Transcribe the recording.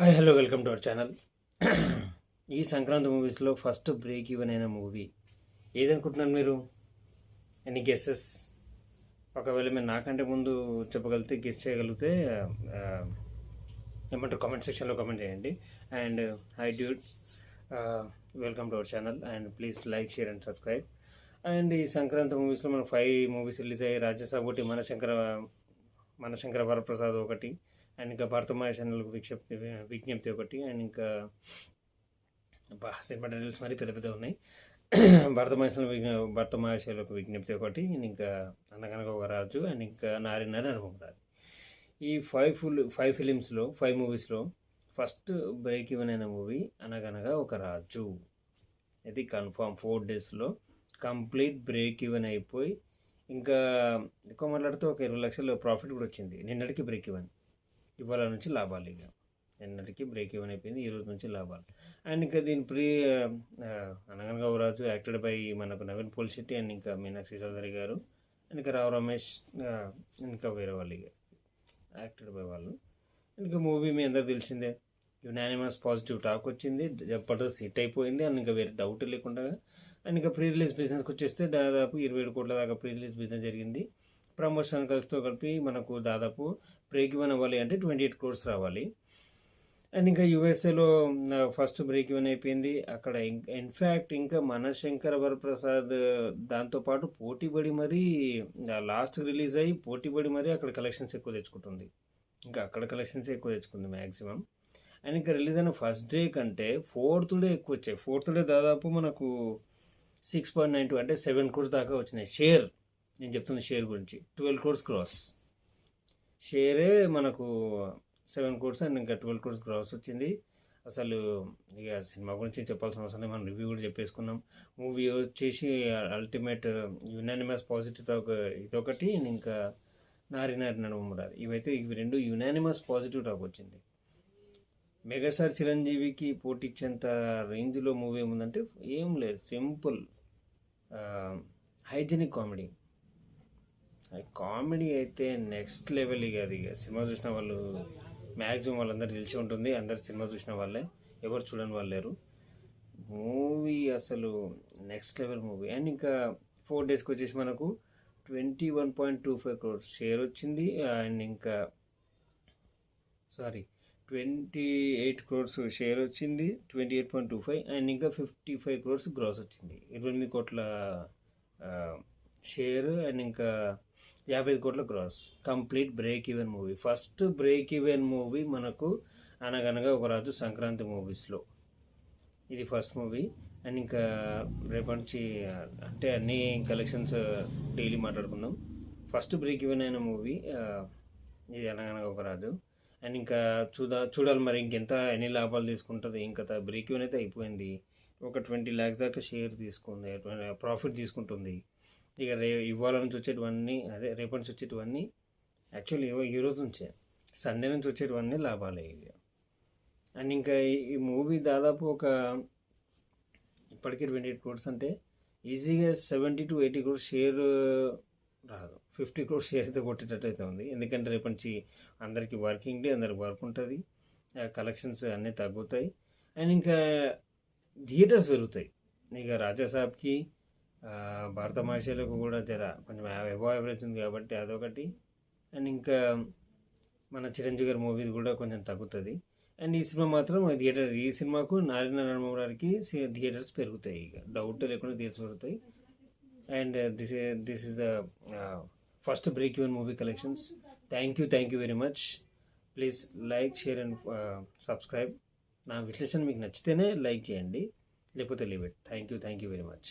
Hi hello welcome to our channel. ఈ సంక్రాంతి మూవీస్లో first break even అయిన మూవీ ఏదనుకుంటున్నారు మీరు? Any guesses? ఒకవేళ మీరు నాకంటే ముందు చెప్పగలిగితే, గెస్ చేయగలిగితే ఏమంటారు కామెంట్ సెక్షన్లో కామెంట్ చేయండి. And high dude, welcome to our channel and please like, share and subscribe. And ఈ సంక్రాంతి మూవీస్లో మనకు 5 మూవీస్ రిలీజ్ అయ్యాయి. రాజ్యసభ ఒకటి, మనశంకర వరప్రసాద్ ఒకటి, అండ్ ఇంకా భరతమాయ ఛానల్కు విజ్ఞప్తి ఒకటి, అండ్ ఇంకా సినిమా టైటిల్స్ మరి పెద్ద పెద్ద ఉన్నాయి. భరతమాయశాలకు విజ్ఞప్తి ఒకటి, ఇంకా అనగనగా ఒక రాజు, అండ్ ఇంకా నారినారి నడుమురారు. ఈ 5 ఫిలిమ్స్లో 5 మూవీస్లో ఫస్ట్ బ్రేక్ ఈవెన్ అయిన మూవీ అనగనగా ఒక రాజు. ఇది కన్ఫామ్ 4 డేస్లో కంప్లీట్ బ్రేక్ ఈవెన్ అయిపోయి, ఇంకా ఎక్కువ మాట్లాడితే ఒక 20 లక్షల ప్రాఫిట్ కూడా వచ్చింది. నిన్నటికి బ్రేక్ ఈవెన్, ఇవాళ నుంచి లాభాలు. ఇక నిన్నటికి బ్రేక్ ఈవెన్ అయిపోయింది, ఈ రోజు నుంచి లాభాలు. అండ్ ఇంకా దీని అనగనగా రాజు యాక్టెడ్ బై మనకు నవీన్ పోలిశెట్టి, అండ్ ఇంకా మీనాక్షి చౌదరి గారు, అండ్ ఇంకా రావు రమేష్, ఇంకా వేరే వాళ్ళు ఇక యాక్టెడ్ బై వాళ్ళు. ఇంకా మూవీ మీ అందరికి తెలిసిందే, యునానిమస్ పాజిటివ్ టాక్ వచ్చింది, జబర్దస్త్ హిట్ అయిపోయింది, అండ్ ఇంకా వేరే డౌట్ లేకుండా. అండ్ ఇంకా ప్రీ రిలీజ్ బిజినెస్కి వచ్చేస్తే దాదాపు 27 కోట్ల దాకా ప్రీ రిలీజ్ బిజినెస్ జరిగింది. ప్రమోషన్ ఖర్చుతో కలిపి మనకు దాదాపు బ్రేక్ ఈవెన్ అవ్వాలి అంటే 28 crores రావాలి. అండ్ ఇంకా యూఎస్ఏలో ఫస్ట్ బ్రేక్ ఈవెన్ అయిపోయింది. అక్కడ ఇన్ఫ్యాక్ట్ ఇంకా మనశంకర వరప్రసాద్ దాంతోపాటు పోటీపడి మరీ లాస్ట్ రిలీజ్ అయ్యి పోటీపడి మరీ అక్కడ కలెక్షన్స్ ఎక్కువ తెచ్చుకుంటుంది. ఇంకా అక్కడ కలెక్షన్స్ ఎక్కువ తెచ్చుకుంది మ్యాక్సిమం. అండ్ ఇంకా రిలీజ్ అయిన ఫస్ట్ డే కంటే 4th డే ఎక్కువ వచ్చాయి. 4th డే దాదాపు మనకు 6.92 అంటే 7 crores దాకా వచ్చినాయి. షేర్, నేను చెప్తున్న షేర్ గురించి 12 crores క్రాస్. షేరే మనకు 7 crores అండ్ ఇంకా 12 crores క్రాస్ వచ్చింది. అసలు ఇక సినిమా గురించి చెప్పాల్సిన అవసరం లేదు, మనం రివ్యూ కూడా చెప్పేసుకున్నాం. మూవీ వచ్చేసి అల్టిమేట్ యునానిమస్ పాజిటివ్ టాక్ ఇదొకటి, ఇంకా నారినారి నడుమురారు, ఇవి 2 యునానిమస్ పాజిటివ్ టాక్ వచ్చింది. మెగాస్టార్ చిరంజీవికి పోటీ ఇచ్చేంత రేంజ్లో మూవీ ఏముందంటే ఏం లేదు, సింపుల్ హైజెనిక్ కామెడీ అయితే నెక్స్ట్ లెవెల్. ఇక అది సినిమా చూసిన వాళ్ళు మ్యాక్సిమం వాళ్ళందరూ తెలిసి ఉంటుంది, అందరు సినిమా చూసిన వాళ్ళే, ఎవరు చూడని వాళ్ళు లేరు. మూవీ అసలు నెక్స్ట్ లెవెల్ మూవీ. అండ్ ఇంకా 4 డేస్కి వచ్చేసి మనకు 21.25 crores షేర్ వచ్చింది, అండ్ ఇంకా 28 crores షేర్ వచ్చింది, 28.25, అండ్ ఇంకా 55 crores గ్రాస్ వచ్చింది. 28 కోట్ల షేర్ అండ్ ఇంకా 55 కోట్ల gross. Complete break even movie, first break even movie మనకు అనగనగా ఒక రాజు సంక్రాంతి మూవీస్లో ఇది ఫస్ట్ మూవీ. అండ్ ఇంకా రేపటి నుంచి అంటే అన్ని కలెక్షన్స్ డైలీ మాట్లాడుకుందాం. ఫస్ట్ బ్రేక్ ఈవెన్ అయిన మూవీ ఇది అనగనగా ఒక రాజు. అండ్ ఇంకా చూడాలి మరి ఎన్ని లాభాలు తీసుకుంటుంది. ఇంకా బ్రేక్ ఈవెన్ అయితే అయిపోయింది, ఒక 20 lakhs దాకా షేర్ తీసుకుంది, ప్రాఫిట్ తీసుకుంటుంది. ఇక ఇవాళ నుంచి వచ్చేటివన్నీ, రేపటి నుంచి వచ్చేటివన్నీ, యాక్చువల్లీ ఈ రోజు నుంచే సండే నుంచి వచ్చేటివన్నీ లాభాలే ఇక. అండ్ ఇంకా ఈ మూవీ దాదాపు ఇప్పటికీ 28 crores అంటే ఈజీగా 70 to 80 crores షేర్ రాదు, 50 crores షేర్ అయితే కొట్టేటట్టు అయితే ఉంది. ఎందుకంటే రేపటి నుంచి అందరికీ వర్కింగ్ డే, అందరికి వర్క్ ఉంటుంది, కలెక్షన్స్ అన్నీ తగ్గుతాయి, అండ్ ఇంకా థియేటర్స్ పెరుగుతాయి. ఇక రాజాసాబ్కి భారతమాషలకు కూడా కొంచెం అబవ్ యావరేజ్ ఉంది కాబట్టి అదొకటి. అండ్ ఇంకా మన చిరంజీవి గారి మూవీస్ కూడా కొంచెం తగ్గుతుంది. అండ్ ఈ సినిమా మాత్రం ఈ సినిమాకు నారిన నడుమురారికి థియేటర్స్ పెరుగుతాయి, ఇక డౌట్ లేకుండా థియేటర్స్ పెరుగుతాయి. And this is the first break even movie collections. Thank you very much. Please like, share and subscribe. నా విశ్లేషణ మీకు నచ్చితేనే లైక్ చేయండి, లేకపోతే leave it. Thank you very much.